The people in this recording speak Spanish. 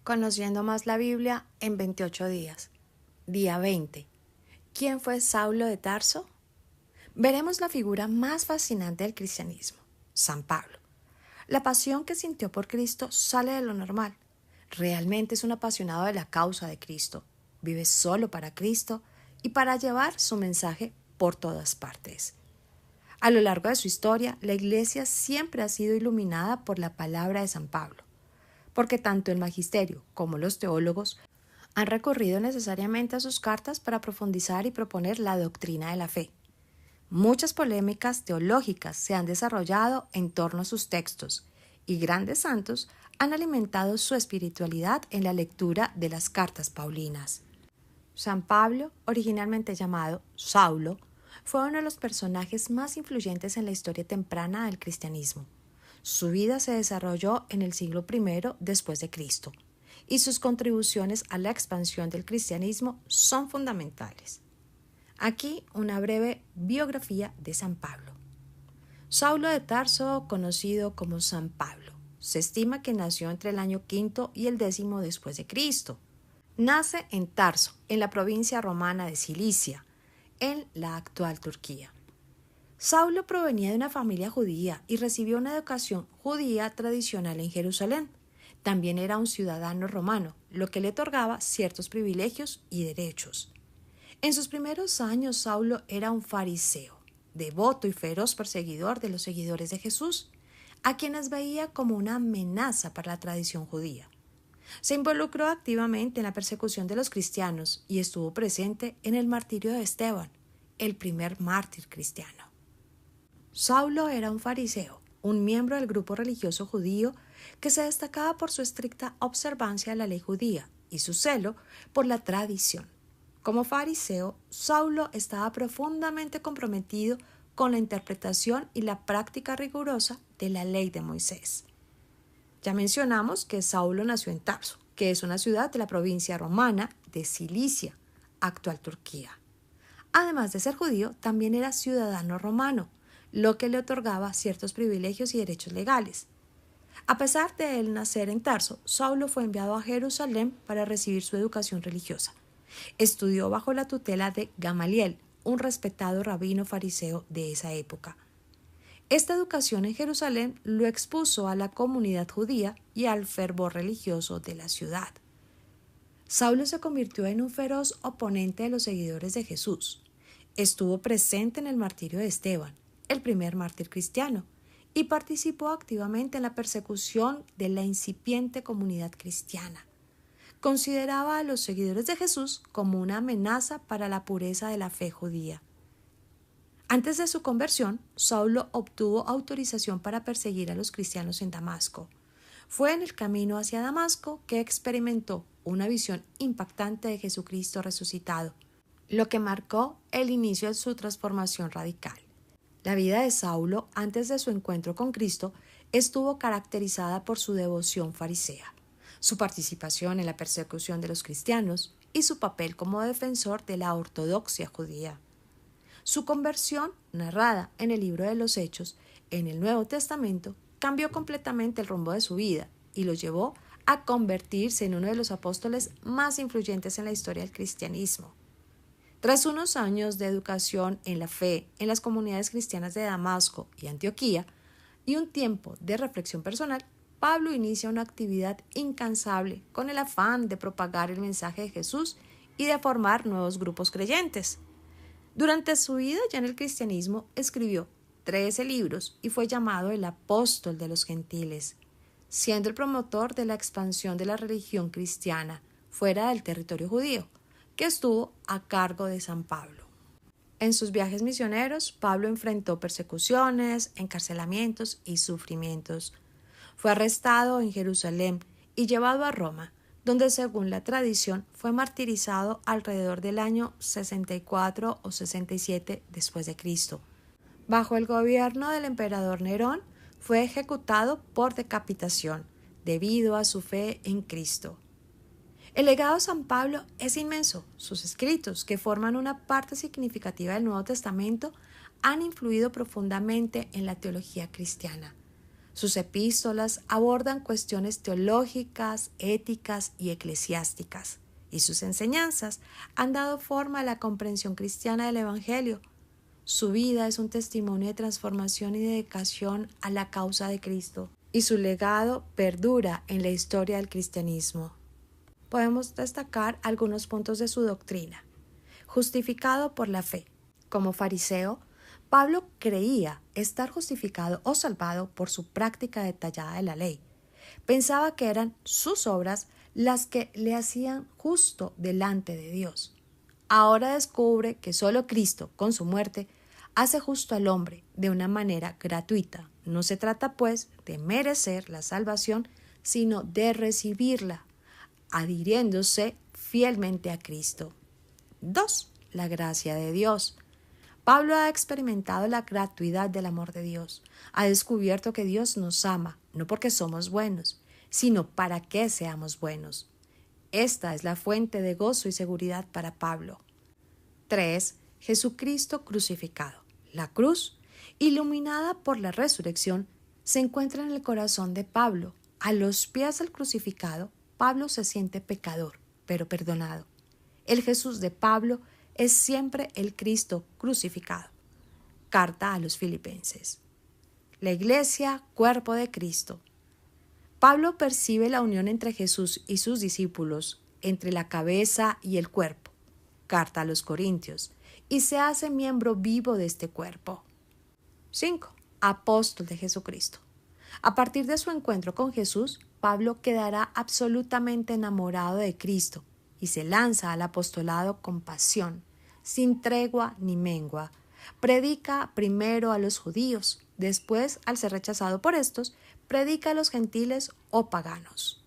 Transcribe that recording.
Conociendo más la Biblia en 28 días. Día 20. ¿Quién fue Saulo de Tarso? Veremos la figura más fascinante del cristianismo, San Pablo. La pasión que sintió por Cristo sale de lo normal. Realmente es un apasionado de la causa de Cristo. Vive solo para Cristo y para llevar su mensaje por todas partes. A lo largo de su historia, la Iglesia siempre ha sido iluminada por la palabra de San Pablo, porque tanto el magisterio como los teólogos han recurrido necesariamente a sus cartas para profundizar y proponer la doctrina de la fe. Muchas polémicas teológicas se han desarrollado en torno a sus textos, y grandes santos han alimentado su espiritualidad en la lectura de las cartas paulinas. San Pablo, originalmente llamado Saulo, fue uno de los personajes más influyentes en la historia temprana del cristianismo. Su vida se desarrolló en el siglo I después de Cristo, y sus contribuciones a la expansión del cristianismo son fundamentales. Aquí una breve biografía de San Pablo. Saulo de Tarso, conocido como San Pablo, se estima que nació entre el año V y el X después de Cristo. Nace en Tarso, en la provincia romana de Cilicia, en la actual Turquía. Saulo provenía de una familia judía y recibió una educación judía tradicional en Jerusalén. También era un ciudadano romano, lo que le otorgaba ciertos privilegios y derechos. En sus primeros años, Saulo era un fariseo, devoto y feroz perseguidor de los seguidores de Jesús, a quienes veía como una amenaza para la tradición judía. Se involucró activamente en la persecución de los cristianos y estuvo presente en el martirio de Esteban, el primer mártir cristiano. Saulo era un fariseo, un miembro del grupo religioso judío que se destacaba por su estricta observancia de la ley judía y su celo por la tradición. Como fariseo, Saulo estaba profundamente comprometido con la interpretación y la práctica rigurosa de la ley de Moisés. Ya mencionamos que Saulo nació en Tarso, que es una ciudad de la provincia romana de Cilicia, actual Turquía. Además de ser judío, también era ciudadano romano, lo que le otorgaba ciertos privilegios y derechos legales. A pesar de él nacer en Tarso, Saulo fue enviado a Jerusalén para recibir su educación religiosa. Estudió bajo la tutela de Gamaliel, un respetado rabino fariseo de esa época. Esta educación en Jerusalén lo expuso a la comunidad judía y al fervor religioso de la ciudad. Saulo se convirtió en un feroz oponente de los seguidores de Jesús. Estuvo presente en el martirio de Esteban, el primer mártir cristiano, y participó activamente en la persecución de la incipiente comunidad cristiana. Consideraba a los seguidores de Jesús como una amenaza para la pureza de la fe judía. Antes de su conversión, Saulo obtuvo autorización para perseguir a los cristianos en Damasco. Fue en el camino hacia Damasco que experimentó una visión impactante de Jesucristo resucitado, lo que marcó el inicio de su transformación radical. La vida de Saulo, antes de su encuentro con Cristo, estuvo caracterizada por su devoción farisea, su participación en la persecución de los cristianos y su papel como defensor de la ortodoxia judía. Su conversión, narrada en el libro de los Hechos, en el Nuevo Testamento, cambió completamente el rumbo de su vida y lo llevó a convertirse en uno de los apóstoles más influyentes en la historia del cristianismo. Tras unos años de educación en la fe en las comunidades cristianas de Damasco y Antioquía y un tiempo de reflexión personal, Pablo inicia una actividad incansable con el afán de propagar el mensaje de Jesús y de formar nuevos grupos creyentes. Durante su vida ya en el cristianismo escribió 13 libros y fue llamado el apóstol de los gentiles, siendo el promotor de la expansión de la religión cristiana fuera del territorio judío, que estuvo a cargo de San Pablo. En sus viajes misioneros, Pablo enfrentó persecuciones, encarcelamientos y sufrimientos. Fue arrestado en Jerusalén y llevado a Roma, donde según la tradición fue martirizado alrededor del año 64 o 67 después de Cristo. Bajo el gobierno del emperador Nerón, fue ejecutado por decapitación debido a su fe en Cristo. El legado de San Pablo es inmenso. Sus escritos, que forman una parte significativa del Nuevo Testamento, han influido profundamente en la teología cristiana. Sus epístolas abordan cuestiones teológicas, éticas y eclesiásticas, y sus enseñanzas han dado forma a la comprensión cristiana del Evangelio. Su vida es un testimonio de transformación y dedicación a la causa de Cristo, y su legado perdura en la historia del cristianismo. Podemos destacar algunos puntos de su doctrina. Justificado por la fe. Como fariseo, Pablo creía estar justificado o salvado por su práctica detallada de la ley. Pensaba que eran sus obras las que le hacían justo delante de Dios. Ahora descubre que solo Cristo, con su muerte, hace justo al hombre de una manera gratuita. No se trata, pues, de merecer la salvación, sino de recibirla, adhiriéndose fielmente a Cristo. 2. La gracia de Dios. Pablo ha experimentado la gratuidad del amor de Dios. Ha descubierto que Dios nos ama, no porque somos buenos, sino para que seamos buenos. Esta es la fuente de gozo y seguridad para Pablo. 3. Jesucristo crucificado. La cruz, iluminada por la resurrección, se encuentra en el corazón de Pablo. A los pies del crucificado, Pablo se siente pecador, pero perdonado. El Jesús de Pablo es siempre el Cristo crucificado. Carta a los Filipenses. La Iglesia, cuerpo de Cristo. Pablo percibe la unión entre Jesús y sus discípulos, entre la cabeza y el cuerpo. Carta a los Corintios. Y se hace miembro vivo de este cuerpo. 5. Apóstol de Jesucristo. A partir de su encuentro con Jesús, Pablo quedará absolutamente enamorado de Cristo y se lanza al apostolado con pasión, sin tregua ni mengua. Predica primero a los judíos, después, al ser rechazado por estos, predica a los gentiles o paganos.